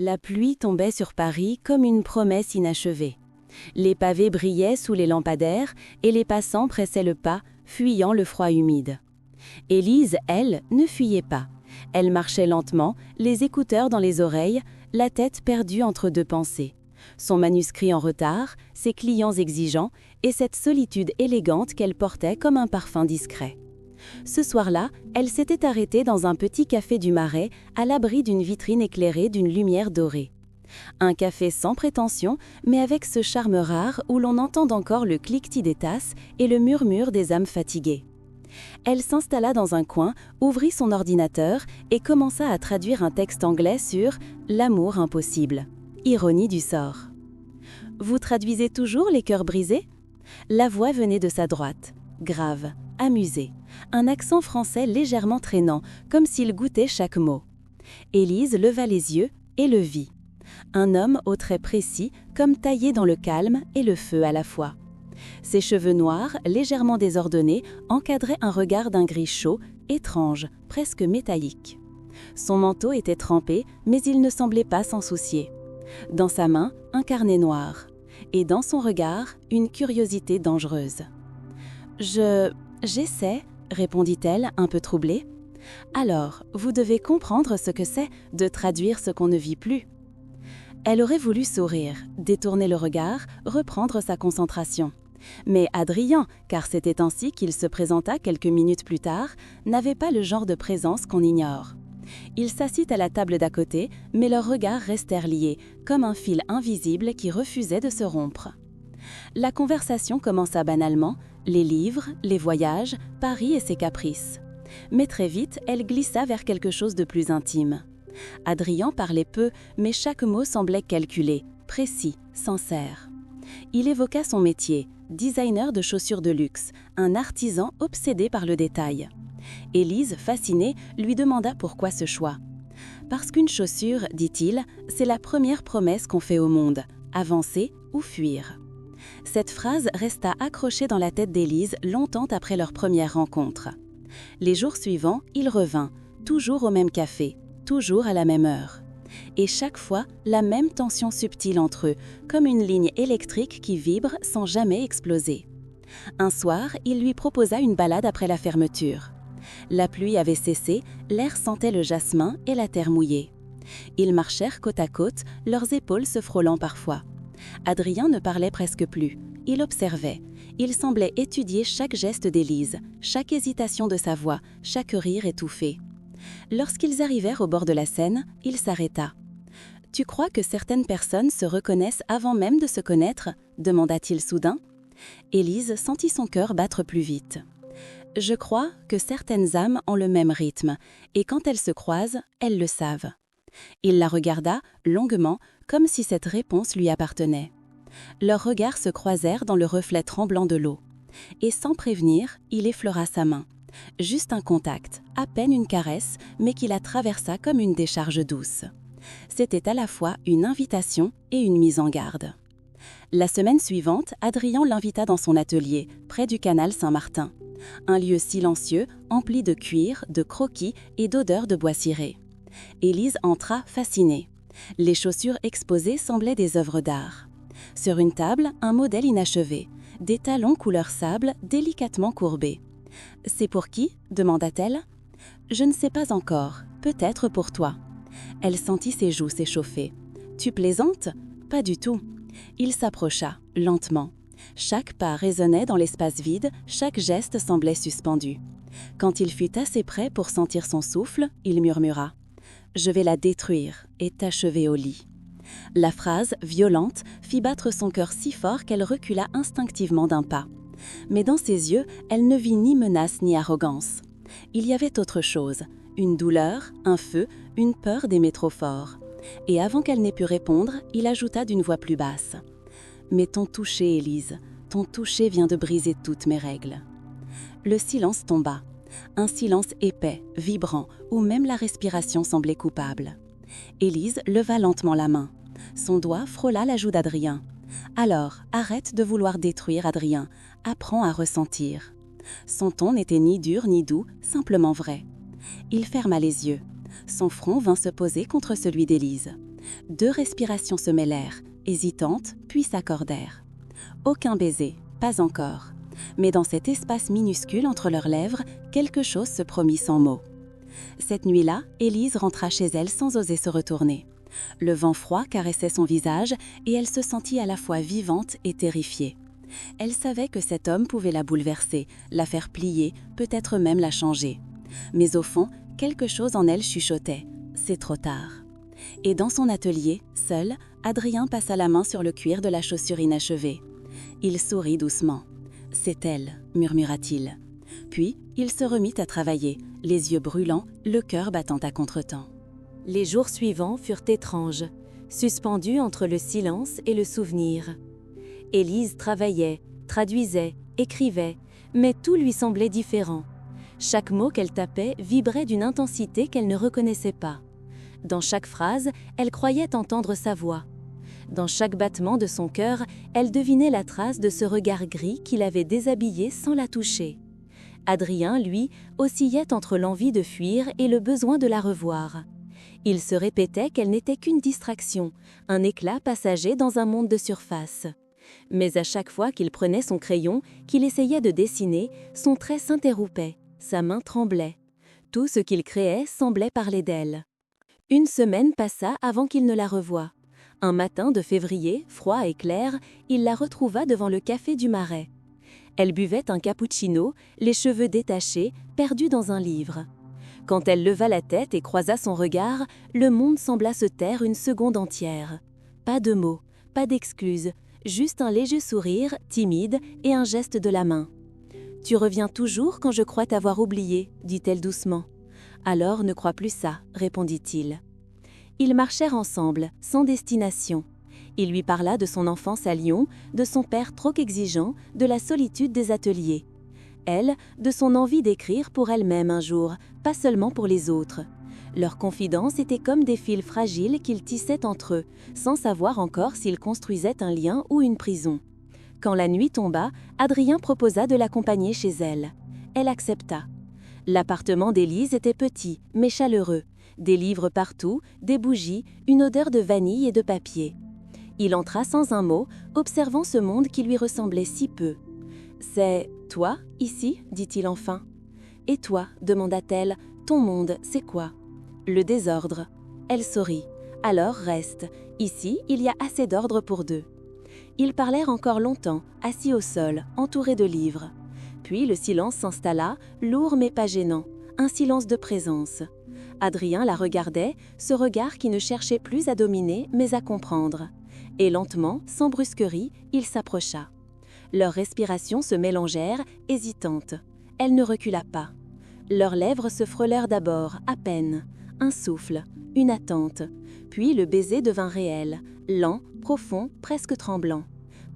La pluie tombait sur Paris comme une promesse inachevée. Les pavés brillaient sous les lampadaires et les passants pressaient le pas, fuyant le froid humide. Élise, elle, ne fuyait pas. Elle marchait lentement, les écouteurs dans les oreilles, la tête perdue entre deux pensées. Son manuscrit en retard, ses clients exigeants et cette solitude élégante qu'elle portait comme un parfum discret. Ce soir-là, elle s'était arrêtée dans un petit café du Marais, à l'abri d'une vitrine éclairée d'une lumière dorée. Un café sans prétention, mais avec ce charme rare où l'on entend encore le cliquetis des tasses et le murmure des âmes fatiguées. Elle s'installa dans un coin, ouvrit son ordinateur et commença à traduire un texte anglais sur « L'amour impossible ». Ironie du sort. « Vous traduisez toujours les cœurs brisés ?» La voix venait de sa droite, grave, amusée, un accent français légèrement traînant, comme s'il goûtait chaque mot. Élise leva les yeux et le vit. Un homme aux traits précis, comme taillé dans le calme et le feu à la fois. Ses cheveux noirs, légèrement désordonnés, encadraient un regard d'un gris chaud, étrange, presque métallique. Son manteau était trempé, mais il ne semblait pas s'en soucier. Dans sa main, un carnet noir. Et dans son regard, une curiosité dangereuse. « J'essaie, » répondit-elle, un peu troublée. « Alors, vous devez comprendre ce que c'est de traduire ce qu'on ne vit plus. » Elle aurait voulu sourire, détourner le regard, reprendre sa concentration. Mais Adrien, car c'était ainsi qu'il se présenta quelques minutes plus tard, n'avait pas le genre de présence qu'on ignore. Il s'assit à la table d'à côté, mais leurs regards restèrent liés, comme un fil invisible qui refusait de se rompre. La conversation commença banalement, les livres, les voyages, Paris et ses caprices. Mais très vite, elle glissa vers quelque chose de plus intime. Adrien parlait peu, mais chaque mot semblait calculé, précis, sincère. Il évoqua son métier, designer de chaussures de luxe, un artisan obsédé par le détail. Élise, fascinée, lui demanda pourquoi ce choix. « Parce qu'une chaussure, dit-il, c'est la première promesse qu'on fait au monde, avancer ou fuir. » Cette phrase resta accrochée dans la tête d'Élise longtemps après leur première rencontre. Les jours suivants, il revint, toujours au même café, toujours à la même heure. Et chaque fois, la même tension subtile entre eux, comme une ligne électrique qui vibre sans jamais exploser. Un soir, il lui proposa une balade après la fermeture. La pluie avait cessé, l'air sentait le jasmin et la terre mouillée. Ils marchèrent côte à côte, leurs épaules se frôlant parfois. Adrien ne parlait presque plus. Il observait. Il semblait étudier chaque geste d'Élise, chaque hésitation de sa voix, chaque rire étouffé. Lorsqu'ils arrivèrent au bord de la Seine, il s'arrêta. « Tu crois que certaines personnes se reconnaissent avant même de se connaître ?» demanda-t-il soudain. Élise sentit son cœur battre plus vite. « Je crois que certaines âmes ont le même rythme, et quand elles se croisent, elles le savent. » Il la regarda longuement, comme si cette réponse lui appartenait. Leurs regards se croisèrent dans le reflet tremblant de l'eau. Et sans prévenir, il effleura sa main. Juste un contact, à peine une caresse, mais qui la traversa comme une décharge douce. C'était à la fois une invitation et une mise en garde. La semaine suivante, Adrien l'invita dans son atelier, près du canal Saint-Martin. Un lieu silencieux, empli de cuir, de croquis et d'odeurs de bois ciré. Élise entra fascinée. Les chaussures exposées semblaient des œuvres d'art. Sur une table, un modèle inachevé, des talons couleur sable délicatement courbés. « C'est pour qui ?» demanda-t-elle. « Je ne sais pas encore, peut-être pour toi. » Elle sentit ses joues s'échauffer. « Tu plaisantes ? Pas du tout. » Il s'approcha, lentement. Chaque pas résonnait dans l'espace vide, chaque geste semblait suspendu. Quand il fut assez près pour sentir son souffle, il murmura « Je vais la détruire et t'achever au lit. » La phrase, violente, fit battre son cœur si fort qu'elle recula instinctivement d'un pas. Mais dans ses yeux, elle ne vit ni menace ni arrogance. Il y avait autre chose, une douleur, un feu, une peur d'aimer trop fort. Et avant qu'elle n'ait pu répondre, il ajouta d'une voix plus basse. « Mais ton toucher, Élise, ton toucher vient de briser toutes mes règles. » Le silence tomba. Un silence épais, vibrant, où même la respiration semblait coupable. Élise leva lentement la main. Son doigt frôla la joue d'Adrien. « Alors, arrête de vouloir détruire Adrien. Apprends à ressentir. » Son ton n'était ni dur ni doux, simplement vrai. Il ferma les yeux. Son front vint se poser contre celui d'Élise. 2 respirations se mêlèrent, hésitantes, puis s'accordèrent. Aucun baiser, pas encore. Mais dans cet espace minuscule entre leurs lèvres, quelque chose se promit sans mots. Cette nuit-là, Élise rentra chez elle sans oser se retourner. Le vent froid caressait son visage et elle se sentit à la fois vivante et terrifiée. Elle savait que cet homme pouvait la bouleverser, la faire plier, peut-être même la changer. Mais au fond, quelque chose en elle chuchotait « c'est trop tard ». Et dans son atelier, seul, Adrien passa la main sur le cuir de la chaussure inachevée. Il sourit doucement. « C'est elle », murmura-t-il. Puis, il se remit à travailler, les yeux brûlants, le cœur battant à contretemps. Les jours suivants furent étranges, suspendus entre le silence et le souvenir. Élise travaillait, traduisait, écrivait, mais tout lui semblait différent. Chaque mot qu'elle tapait vibrait d'une intensité qu'elle ne reconnaissait pas. Dans chaque phrase, elle croyait entendre sa voix. Dans chaque battement de son cœur, elle devinait la trace de ce regard gris qui l'avait déshabillée sans la toucher. Adrien, lui, oscillait entre l'envie de fuir et le besoin de la revoir. Il se répétait qu'elle n'était qu'une distraction, un éclat passager dans un monde de surface. Mais à chaque fois qu'il prenait son crayon, qu'il essayait de dessiner, son trait s'interrompait, sa main tremblait. Tout ce qu'il créait semblait parler d'elle. Une semaine passa avant qu'il ne la revoie. Un matin de février, froid et clair, il la retrouva devant le café du Marais. Elle buvait un cappuccino, les cheveux détachés, perdus dans un livre. Quand elle leva la tête et croisa son regard, le monde sembla se taire une seconde entière. Pas de mots, pas d'excuses, juste un léger sourire, timide, et un geste de la main. « Tu reviens toujours quand je crois t'avoir oublié », dit-elle doucement. « Alors ne crois plus ça », répondit-il. Ils marchèrent ensemble, sans destination. Il lui parla de son enfance à Lyon, de son père trop exigeant, de la solitude des ateliers. Elle, de son envie d'écrire pour elle-même un jour, pas seulement pour les autres. Leurs confidences étaient comme des fils fragiles qu'ils tissaient entre eux, sans savoir encore s'ils construisaient un lien ou une prison. Quand la nuit tomba, Adrien proposa de l'accompagner chez elle. Elle accepta. L'appartement d'Élise était petit, mais chaleureux. Des livres partout, des bougies, une odeur de vanille et de papier. Il entra sans un mot, observant ce monde qui lui ressemblait si peu. « C'est toi, ici ?» dit-il enfin. « Et toi ?» demanda-t-elle. « Ton monde, c'est quoi ?» « Le désordre. » Elle sourit. « Alors reste. Ici, il y a assez d'ordre pour deux. » Ils parlèrent encore longtemps, assis au sol, entourés de livres. Puis le silence s'installa, lourd mais pas gênant, un silence de présence. Adrien la regardait, ce regard qui ne cherchait plus à dominer, mais à comprendre. Et lentement, sans brusquerie, il s'approcha. Leurs respirations se mélangèrent, hésitantes. Elle ne recula pas. Leurs lèvres se frôlèrent d'abord, à peine. Un souffle, une attente. Puis le baiser devint réel, lent, profond, presque tremblant.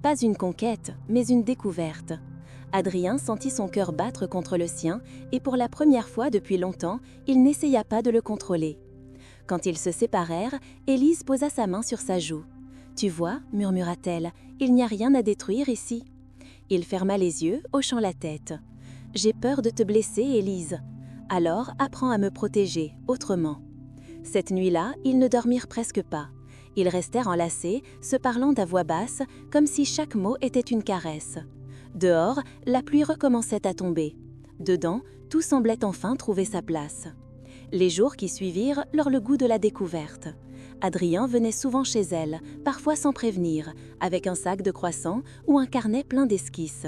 Pas une conquête, mais une découverte. Adrien sentit son cœur battre contre le sien et pour la première fois depuis longtemps, il n'essaya pas de le contrôler. Quand ils se séparèrent, Élise posa sa main sur sa joue. « Tu vois, murmura-t-elle, il n'y a rien à détruire ici. » Il ferma les yeux, hochant la tête. « J'ai peur de te blesser, Élise. Alors apprends à me protéger, autrement. » Cette nuit-là, ils ne dormirent presque pas. Ils restèrent enlacés, se parlant à voix basse, comme si chaque mot était une caresse. Dehors, la pluie recommençait à tomber. Dedans, tout semblait enfin trouver sa place. Les jours qui suivirent eurent le goût de la découverte. Adrien venait souvent chez elle, parfois sans prévenir, avec un sac de croissants ou un carnet plein d'esquisses.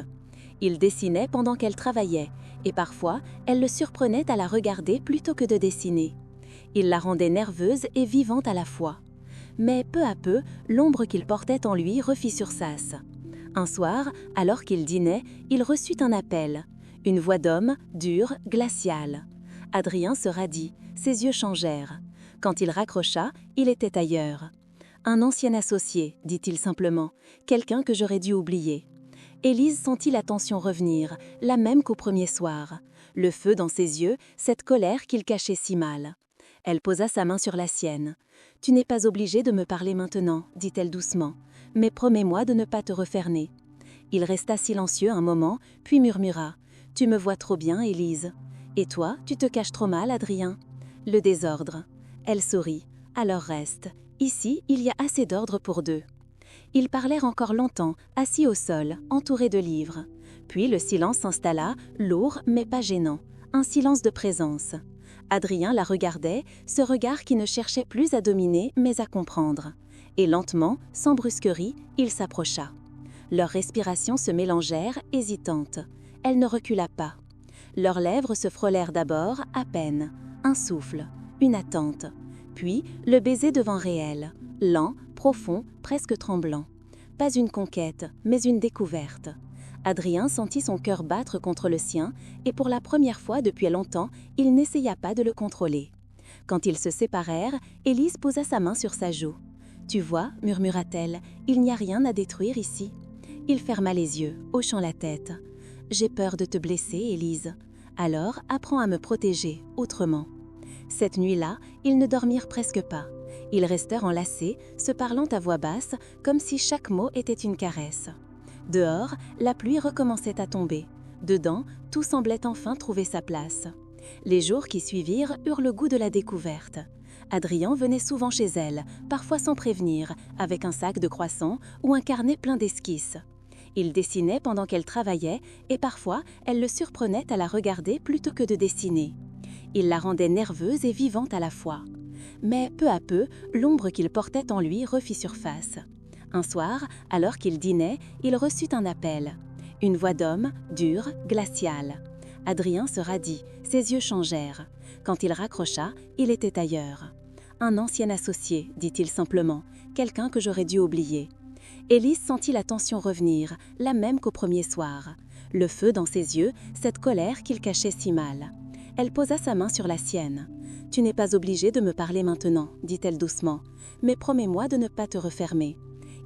Il dessinait pendant qu'elle travaillait, et parfois, elle le surprenait à la regarder plutôt que de dessiner. Il la rendait nerveuse et vivante à la fois. Mais peu à peu, l'ombre qu'il portait en lui refit sursace. Un soir, alors qu'il dînait, il reçut un appel. Une voix d'homme, dure, glaciale. Adrien se radit, ses yeux changèrent. Quand il raccrocha, il était ailleurs. « Un ancien associé », dit-il simplement, « quelqu'un que j'aurais dû oublier. » Élise sentit la tension revenir, la même qu'au premier soir. Le feu dans ses yeux, cette colère qu'il cachait si mal. Elle posa sa main sur la sienne. « Tu n'es pas obligé de me parler maintenant, » dit-elle doucement, « mais promets-moi de ne pas te referner. » Il resta silencieux un moment, puis murmura. « Tu me vois trop bien, Élise. Et toi, tu te caches trop mal, Adrien. » Le désordre. Elle sourit. « Alors reste. » Ici, il y a assez d'ordre pour deux. » Ils parlèrent encore longtemps, assis au sol, entourés de livres. Puis le silence s'installa, lourd mais pas gênant. Un silence de présence. Adrien la regardait, ce regard qui ne cherchait plus à dominer mais à comprendre. Et lentement, sans brusquerie, il s'approcha. Leurs respirations se mélangèrent, hésitantes. Elle ne recula pas. Leurs lèvres se frôlèrent d'abord, à peine. Un souffle, une attente. Puis le baiser devint réel, lent, profond, presque tremblant. Pas une conquête, mais une découverte. Adrien sentit son cœur battre contre le sien, et pour la première fois depuis longtemps, il n'essaya pas de le contrôler. Quand ils se séparèrent, Élise posa sa main sur sa joue. « Tu vois, murmura-t-elle, il n'y a rien à détruire ici. » Il ferma les yeux, hochant la tête. « J'ai peur de te blesser, Élise. Alors, apprends à me protéger, autrement. » Cette nuit-là, ils ne dormirent presque pas. Ils restèrent enlacés, se parlant à voix basse, comme si chaque mot était une caresse. Dehors, la pluie recommençait à tomber. Dedans, tout semblait enfin trouver sa place. Les jours qui suivirent eurent le goût de la découverte. Adrien venait souvent chez elle, parfois sans prévenir, avec un sac de croissants ou un carnet plein d'esquisses. Il dessinait pendant qu'elle travaillait et parfois elle le surprenait à la regarder plutôt que de dessiner. Il la rendait nerveuse et vivante à la fois. Mais peu à peu, l'ombre qu'il portait en lui refit surface. Un soir, alors qu'il dînait, il reçut un appel. Une voix d'homme, dure, glaciale. Adrien se radit, ses yeux changèrent. Quand il raccrocha, il était ailleurs. « Un ancien associé, dit-il simplement, quelqu'un que j'aurais dû oublier. » Élise sentit la tension revenir, la même qu'au premier soir. Le feu dans ses yeux, cette colère qu'il cachait si mal. Elle posa sa main sur la sienne. « Tu n'es pas obligé de me parler maintenant, dit-elle doucement, mais promets-moi de ne pas te refermer. »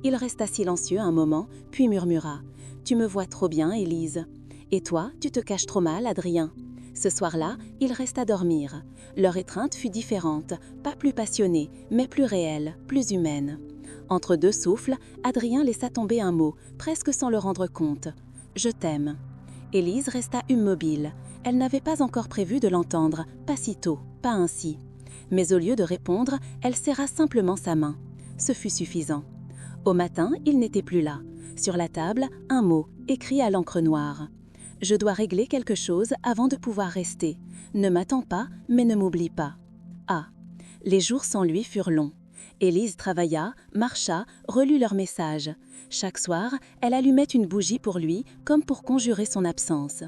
Il resta silencieux un moment, puis murmura. « Tu me vois trop bien, Élise. Et toi, tu te caches trop mal, Adrien. » Ce soir-là, il resta dormir. Leur étreinte fut différente, pas plus passionnée, mais plus réelle, plus humaine. Entre deux souffles, Adrien laissa tomber un mot, presque sans le rendre compte. « Je t'aime. » Élise resta immobile. Elle n'avait pas encore prévu de l'entendre, pas si tôt, pas ainsi. Mais au lieu de répondre, elle serra simplement sa main. Ce fut suffisant. Au matin, il n'était plus là. Sur la table, un mot, écrit à l'encre noire. « Je dois régler quelque chose avant de pouvoir rester. Ne m'attends pas, mais ne m'oublie pas. » Ah. Les jours sans lui furent longs. Élise travailla, marcha, relut leurs messages. Chaque soir, elle allumait une bougie pour lui, comme pour conjurer son absence.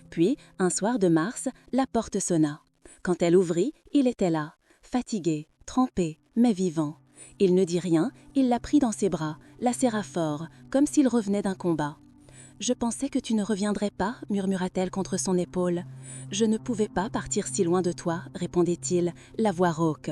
Puis, un soir de mars, la porte sonna. Quand elle ouvrit, il était là, fatigué, trempé, mais vivant. Il ne dit rien, il la prit dans ses bras, la serra fort, comme s'il revenait d'un combat. « Je pensais que tu ne reviendrais pas, murmura-t-elle contre son épaule. « Je ne pouvais pas partir si loin de toi, répondit-il, la voix rauque.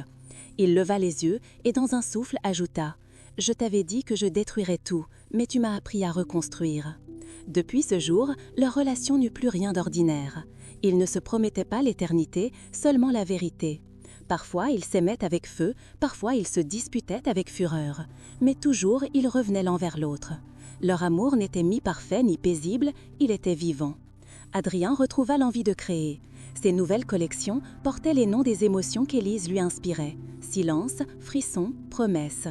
Il leva les yeux et dans un souffle ajouta « Je t'avais dit que je détruirais tout, mais tu m'as appris à reconstruire. » Depuis ce jour, leur relation n'eut plus rien d'ordinaire. Ils ne se promettaient pas l'éternité, seulement la vérité. Parfois, ils s'aimaient avec feu, parfois ils se disputaient avec fureur. Mais toujours, ils revenaient l'un vers l'autre. Leur amour n'était ni parfait ni paisible, il était vivant. Adrien retrouva l'envie de créer. Ses nouvelles collections portaient les noms des émotions qu'Élise lui inspirait. Silence, frisson, promesse.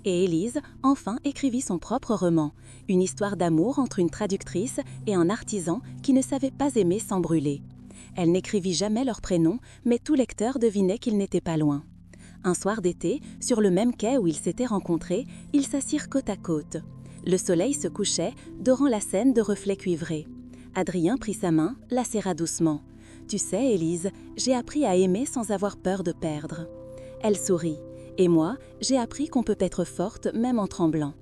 Et Élise, enfin, écrivit son propre roman. Une histoire d'amour entre une traductrice et un artisan qui ne savait pas aimer sans brûler. Elle n'écrivit jamais leur prénom, mais tout lecteur devinait qu'ils n'étaient pas loin. Un soir d'été, sur le même quai où ils s'étaient rencontrés, ils s'assirent côte à côte. Le soleil se couchait, dorant la scène de reflets cuivrés. Adrien prit sa main, la serra doucement. « Tu sais, Élise, j'ai appris à aimer sans avoir peur de perdre. » Elle sourit. « Et moi, j'ai appris qu'on peut être forte même en tremblant. »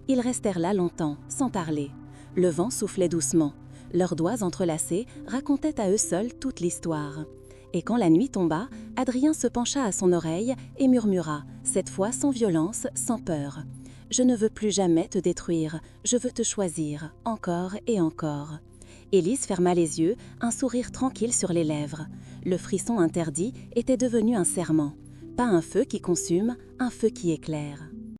Ils restèrent là longtemps, sans parler. Le vent soufflait doucement. Leurs doigts entrelacés racontaient à eux seuls toute l'histoire. Et quand la nuit tomba, Adrien se pencha à son oreille et murmura, cette fois sans violence, sans peur. « Je ne veux plus jamais te détruire, je veux te choisir, encore et encore. » Élise ferma les yeux, un sourire tranquille sur les lèvres. Le frisson interdit était devenu un serment. Pas un feu qui consume, un feu qui éclaire.